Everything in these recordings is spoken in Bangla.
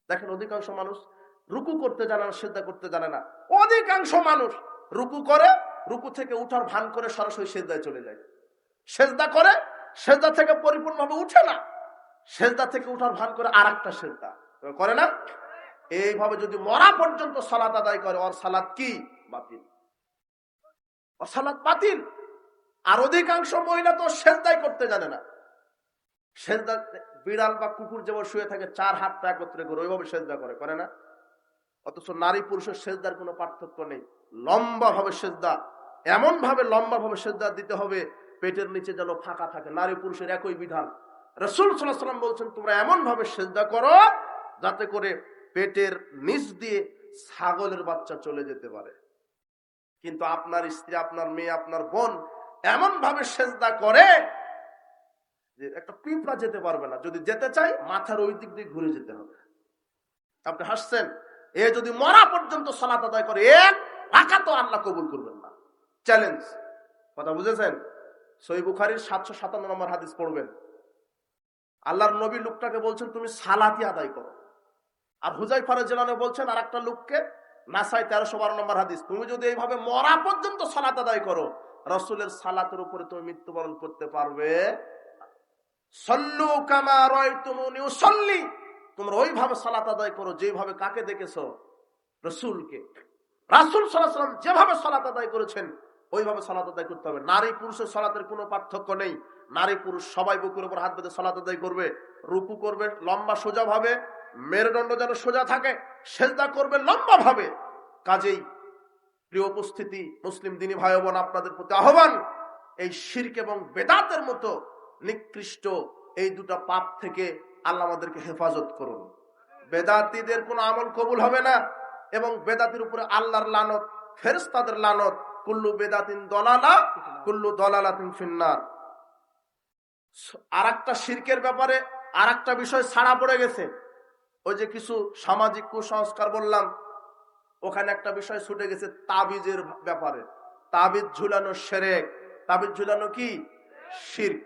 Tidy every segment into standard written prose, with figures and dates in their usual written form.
দেখেন অধিকাংশ মানুষ রুকু করতে জানে না, সিজদা করতে জানে না। অধিকাংশ মানুষ রুকু করে, রুকু থেকে উঠার ভান করে সরাসরি সিজদায় চলে যায়। সেজদা করে, সেজদা থেকে পরিপূর্ণভাবে উঠে না, সেজদা থেকে উঠার ভান করে আর একটা সেজদা করে না। এইভাবে যদি মরা পর্যন্ত সালাত আদায় করে, ওর সালাত কি? বাতিল। ওর সালাত বাতিল। আর অধিকাংশ মহিলা তো সেজদাই করতে জানে না। সেজদা বিড়াল বা কুকুর যেমন শুয়ে থাকে, চার হাতটা একত্রে করে ওইভাবে সেজদা করে না। অথচ নারী পুরুষের সেজদার কোনো পার্থক্য নেই। লম্বা ভাবে সেজদা, এমন ভাবে লম্বা ভাবে সেজদা দিতে হবে পেটের নিচে যেন ফাঁকা থাকে। নারী পুরুষের একই বিধান। রাসূল সাল্লাল্লাহু আলাইহি ওয়াসাল্লাম বলছেন, তোমরা এমন ভাবে সেজদা করো যাতে করে পেটের নিচ দিয়ে ছাগলের বাচ্চা চলে যেতে পারে। কিন্তু আপনার স্ত্রী, আপনার মেয়ে, আপনার বোন এমন ভাবে সেজদা করে যে একটা পিঁপড়া যেতে পারবে না। যদি যেতে চাই মাথার ওই দিক দিয়ে ঘুরে যেতে হবে। আপনি হাসছেন, এ যদি মরা পর্যন্ত সালাত আদায় করে এক রাকাতও আল্লাহ কবুল করবেন না। চ্যালেঞ্জ। কথা বুঝেছেন? সহিহ বুখারীর 757 নম্বর হাদিস পড়বেন। আল্লাহর নবী লোকটাকে বলছেন তুমি সালাতই আদায় করো। আর হুযায়ফা রাদিয়াল্লাহু আনহু বলছেন আর একটা লোককে, নাসাই 1312 নম্বর হাদিস, তুমি যদি এইভাবে মরা পর্যন্ত সালাত আদায় করো, রাসূলের সালাতের উপরে তুমি মৃত্যুবরণ করতে পারবে। সাল্লু কামা রাআইতুমুনি উসাল্লি, তোমরা ওইভাবে সালাত আদায় করো যেভাবে কাকে দেখেছো? রাসূলকে। রাসূল সাল্লাল্লাহু আলাইহি ওয়াসাল্লাম যেভাবে সালাত আদায় করেছেন ওইভাবে সালাত আদায় করতে হবে। নারী পুরুষের সালাতের কোনো পার্থক্য নেই। নারী পুরুষ সবাই বুকের উপর হাত বেঁধে সালাত আদায় করবে, রুকু করবে লম্বা সোজা ভাবে, মেরুদণ্ড যেন সোজা থাকে, সেজদা করবে লম্বা ভাবে। কাজেই প্রিয় উপস্থিতি, মুসলিম দিনী ভাই বোন, আপনাদের প্রতি আহ্বান, এই শিরক এবং বেদাতের মতো নিকৃষ্ট এই দুটা পাপ থেকে আল্লাহ আমাদেরকে হেফাজত করুন। বেদাতীদের কোনো আমল কবুল হবে না এবং বেদাতির উপরে আল্লাহর লানত, ফেরেশতাদের লানত। কুল্লু বেদাতিন দলালা, কুল্লু দলালাতিন ফিন্নার। আরেকটা শিরকের ব্যাপারে আরেকটা বিষয় ছাড়া পড়ে গেছে। ওই যে কিছু সামাজিক কুসংস্কার বললাম, ওখানে একটা বিষয় ছুটে গেছে তাবিজের ব্যাপারে। তাবিজ ঝুলানো শিরক। তাবিজ ঝুলানো কি? শিরক।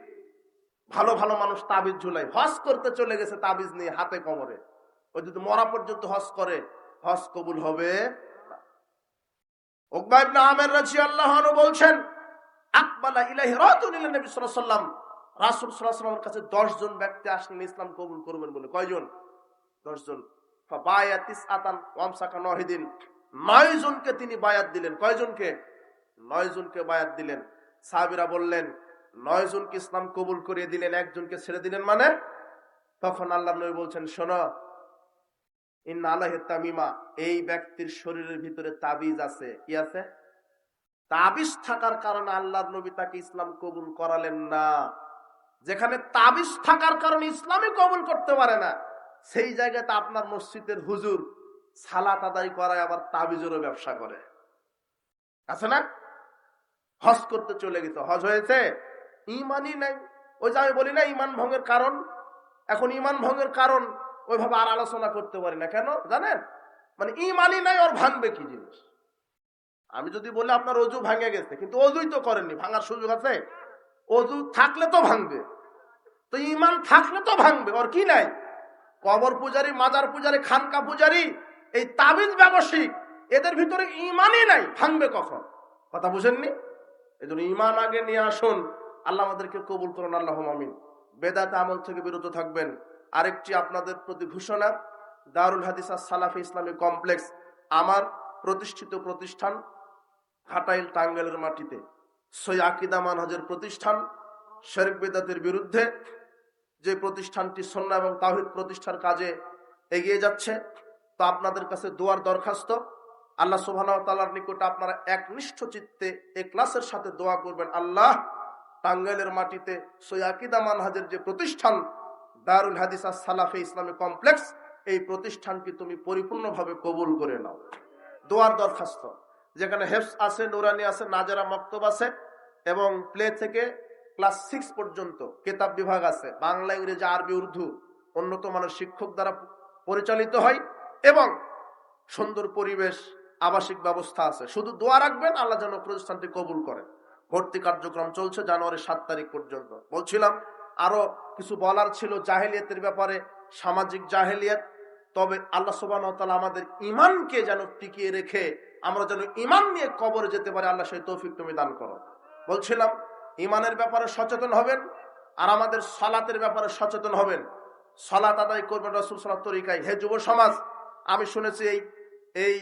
ভালো ভালো মানুষ তাবিজ ঝুলায়, হজ করতে চলে গেছে তাবিজ নিয়ে হাতে কোমরে। ওই যদি মরা পর্যন্ত হজ করে, হজ কবুল হবে না। উকবা ইবনে আমির রাদিয়াল্লাহু আনহু বলছেন, আকবালা ইলাইহি রাজুলুন ইলা নবী সাল্লাল্লাহু আলাইহি ওয়াসাল্লাম, রাসূল সাল্লাল্লাহু আলাইহি ওয়াসাল্লামের কাছে 10 জন ব্যক্তি আসলেন ইসলাম কবুল করবেন বলে। কয়জন? 10 জন। ফাবায়া তিসআতান ওয়ামসাকা নাহিদিন, 9 জনকে তিনি বায়াত দিলেন। কয়জনকে? 9 জনকে বায়াত দিলেন। সাহাবীরা বললেন, 9 জনকে ইসলাম কবুল করিয়ে দিলেন, একজনকে ছেড়ে দিলেন মানে? তখন আল্লাহর নবী বলছেন, শোনো, ইন্না আলাইহি তামিমা, এই ব্যক্তির শরীরের ভিতরে তাবিজ আছে। কি আছে? তাবিজ থাকার কারণে আল্লাহর নবী তাকে ইসলাম কবুল করালেন না। যেখানে তাবিজ থাকার কারণে ইসলামই কবুল করতে পারে না, সেই জায়গাতে আপনার মসজিদের হুজুর সালাত আদায় করায় আবার তাবিজেরও ব্যবসা করে। আছে না? হজ করতে চলে গেছে, হজ হয়েছে, ইমানই নাই। ওই যে আমি বলি না ইমান ভঙ্গের কারণ, এখন ইমান ভঙ্গের কারণ ওইভাবে আর আলোচনা করতে পারি না। কেন জানেন? মানে ইমানই নাই, ওর ভাঙবে কি জিনিস? আমি যদি বলি আপনার অজু ভাঙে গেছে, কিন্তু অজুই তো করেননি, ভাঙার সুযোগ আছে? অজু থাকলে তো ভাঙবে, তো ইমান থাকলে তো ভাঙবে। ওর কি নাই? কবর পূজারী, মাজার পূজারী, খানকা পূজারী, এই তাবিজ ব্যবসায়িক, এদের ভিতরে ইমানই নাই, ভাঙবে কখন? কথা বুঝেননি? এই জন্য ইমান আগে নিয়ে আসুন। আল্লাহ আমাদেরকে কবুল করুন, আল্লাহুম্মা আমিন। বেদাত আমল থেকে বিরত থাকবেন। আরেকটি আপনাদের প্রতি ঘোষণা, দারুল হাদিস আস-সালাফি ইসলামী কমপ্লেক্স আমার প্রতিষ্ঠিত প্রতিষ্ঠান, ঘাটাইল টাঙ্গাইলের মাটিতে, সহি আকীদা মানহাজের প্রতিষ্ঠান, শিরক বেদাতের বিরুদ্ধে যে প্রতিষ্ঠানটি সুন্নাহ এবং তাওহীদ প্রতিষ্ঠার কাজে এগিয়ে যাচ্ছে। তো আপনাদের কাছে দোয়ার দরখাস্ত, আল্লাহ সুবহানাহু ওয়া তাআলার নিকটে আপনারা একনিষ্ঠ চিত্তে ইখলাসের সাথে দোয়া করবেন, আল্লাহ টাঙ্গাইলের মাটিতে সহি আকীদা মানহাজের যে প্রতিষ্ঠান দারুল হাদিস আস-সালাফি ইসলামী কমপ্লেক্স, এই প্রতিষ্ঠানটি তুমি পরিপূর্ণভাবে কবুল করে নাও। দোয়ার দরখাস্ত, যেখানে হেফজ আছে, নুরানি আছে, নাজারা মক্তব আছে এবং প্লে থেকে ক্লাস 6 পর্যন্ত কিতাব বিভাগ আছে, বাংলা, ইংরেজি, আরবি, উর্দু উন্নত মানের শিক্ষক দ্বারা পরিচালিত হয় এবং সুন্দর পরিবেশ, আবাসিক ব্যবস্থা আছে। শুধু দোয়া রাখবেন আল্লাহ যেন প্রতিষ্ঠানটি কবুল করেন। ভর্তি কার্যক্রম চলছে জানুয়ারি 7 তারিখ পর্যন্ত। বলছিলাম আরো কিছু বলার ছিল জাহেলিয়াতের ব্যাপারে, সামাজিক জাহেলিয়াত, তবে আল্লাহ সুবহানাহু ওয়া তাআলা আমাদের ঈমানকে যেন টিকিয়ে রেখে আমরা যেন ঈমান নিয়ে কবরে যেতে পারি, আল্লাহ সেই তৌফিক তুমি দান করো। বলছিলাম ঈমানের ব্যাপারে সচেতন হবেন আর আমাদের সালাতের ব্যাপারে সচেতন হবেন। সালাত আদায় করবেন রাসূল সাল্লাল্লাহু আলাইহি তরিকায়। হে যুব সমাজ, আমি শুনেছি এই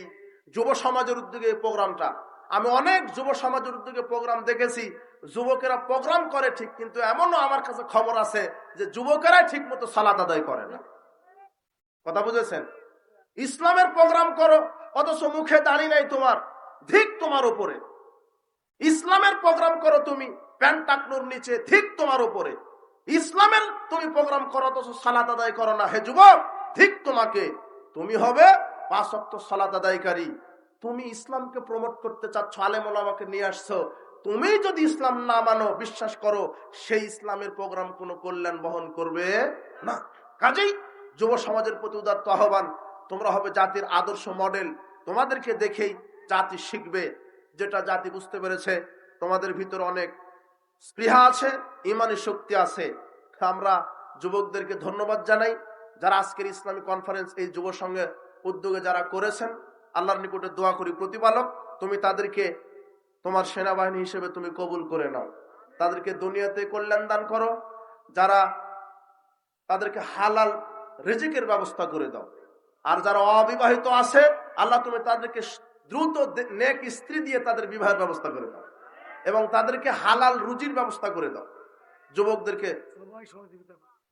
যুব সমাজের উদ্যোগে এই প্রোগ্রামটা, আমি অনেক যুব সমাজের উদ্যোগে প্রোগ্রাম দেখেছি। যুবকেরা প্রোগ্রাম করে ঠিক, কিন্তু এমনও আমার কাছে খবর আছে যে যুবকেরাই ঠিক মতো সালাত আদায় করে না। কথা বুঝেছেন? ইসলামের প্রোগ্রাম করো অথচ মুখে দাড়ি নাই তোমার, ঠিক তোমার উপরে। ইসলামের প্রোগ্রাম করো তুমি প্যান্ট টাকনুর নিচে, ঠিক তোমার উপরে। ইসলামের তুমি প্রোগ্রাম করো অথচ সালাত আদায় করো না, হে যুবক ঠিক তোমাকে। তুমি হবে 5 ওয়াক্ত সালাত আদায়কারী। তুমি ইসলামকে প্রমোট করতে চাচ্ছ, আলেম ওলামাকে নিয়ে আসছো, তুমি যদি ইসলাম না মানো, বিশ্বাস করো সেই ইসলামের প্রোগ্রাম কোনো কল্যাণ বহন করবে না। কাজেই যুব সমাজের প্রতি উদাত্ত আহ্বান, তোমরা হবে জাতির আদর্শ মডেল। তোমাদেরকে দেখেই জাতি শিখবে। যেটা জাতি বুঝতে পেরেছে তোমাদের ভিতরে অনেক স্পৃহা আছে, ইমানি শক্তি আছে। আমরা যুবকদেরকে ধন্যবাদ জানাই যারা আজকের ইসলামী কনফারেন্স এই যুব সংঘে উদ্যোগে যারা করেছেন। আল্লাহর নিকটে দোয়া করি, প্রতিপালক তুমি তাদেরকে তোমার সেনাবাহিনী হিসেবে তুমি কবুল করে নাও, তাদেরকে দুনিয়াতে কল্যাণ দান করো, যারা তাদেরকে হালাল রিজিকের ব্যবস্থা করে দাও। আর যারা অবিবাহিত আছে আল্লাহ তুমি তাদেরকে দ্রুত নেক স্ত্রী দিয়ে তাদের বিবাহের ব্যবস্থা করে দাও এবং তাদেরকে হালাল রুজির ব্যবস্থা করে দাও। যুবকদেরকে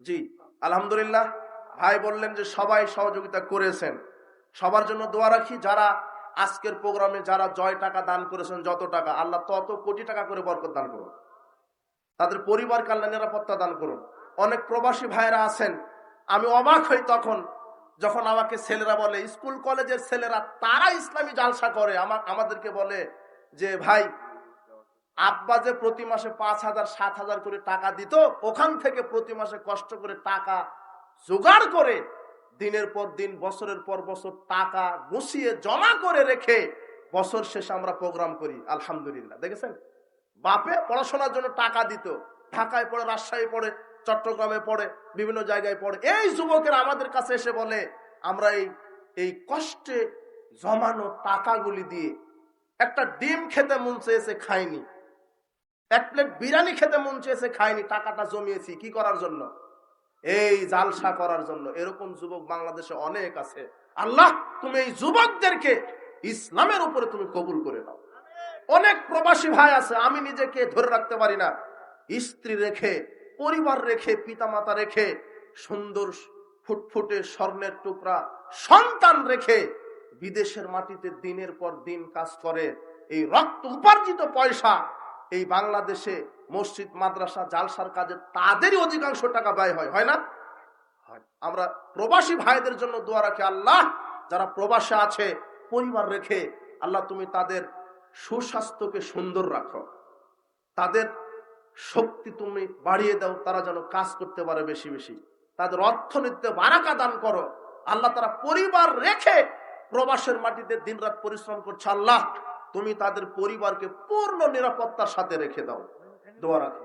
জি আলহামদুলিল্লাহ, ভাই বললেন যে সবাই সহযোগিতা করেছেন, সবার জন্য দোয়া রাখি। যারা আজকের প্রোগ্রামে যারা জয় টাকা দান করেছেন, যত টাকা, আল্লাহ তত কোটি টাকা করে বরকত দান করুন, তাদের পরিবারকে আল্লাহ নিরাপত্তা দান করুন। অনেক প্রবাসী ভাইরা আছেন, আমি অবাক হই তখন যখন আমাকে ছেলেরা বলে, স্কুল কলেজের ছেলেরা তারা ইসলামী জালসা করে, আমাদেরকে বলে যে ভাই আব্বা যে প্রতি মাসে 5,000 7,000 করে টাকা দিত, ওখান থেকে প্রতি মাসে কষ্ট করে টাকা জোগাড় করে দিনের পর দিন বছরের পর বছর টাকা গুছিয়ে জমা করে রেখে বছর শেষে আমরা প্রোগ্রাম করি। আলহামদুলিল্লাহ, দেখেছেন? বাপে পড়াশোনার জন্য টাকা দিত, ঢাকায় পড়ে, রাজশাহী পড়ে, চট্টগ্রামে পড়ে, বিভিন্ন জায়গায় পড়ে। এই যুবকেরা আমাদের কাছে এসে বলে আমরা এই কষ্টে জমানো টাকাগুলি দিয়ে একটা ডিম খেতে মন চেয়েছে খাইনি, এক প্লেট বিরিয়ানি খেতে মন চেয়েছে খাইনি, টাকাটা জমিয়েছি কি করার জন্য? এই জালসা করার জন্য। এরকম যুবক বাংলাদেশে অনেক আছে। আল্লাহ তুমি এই যুবকদেরকে ইসলামের উপরে তুমি কবুল করে দাও। অনেক প্রবাসী ভাই আছে, আমি নিজেকে ধরে রাখতে পারি না, স্ত্রী রেখে, পরিবার রেখে, পিতামাতা রেখে, সুন্দর ফুটফুটে স্বর্ণের টুকরা সন্তান রেখে বিদেশের মাটিতে দিনের পর দিন কাজ করে। এই রক্ত উপার্জিত পয়সা এই বাংলাদেশে মসজিদ মাদ্রাসা জালসার কাজে তাদেরই অধিকাংশ টাকা ব্যয় হয়, হয় না? আমরা প্রবাসী ভাইদের জন্য দোয়া রাখি, আল্লাহ যারা প্রবাসে আছে পরিবার রেখে, আল্লাহ তুমি তাদের সুস্বাস্থ্যকে সুন্দর রাখো, তাদের শক্তি তুমি বাড়িয়ে দাও, তারা যেন কাজ করতে পারে বেশি বেশি, তাদের অর্থনীতিতে বারাকা দান করো। আল্লাহ তারা পরিবার রেখে প্রবাসের মাটিতে দিনরাত পরিশ্রম করছে, আল্লাহ তুমি তাদের পরিবারকে পূর্ণ নিরাপত্তার সাথে রেখে দাও। দোয়া রাখি।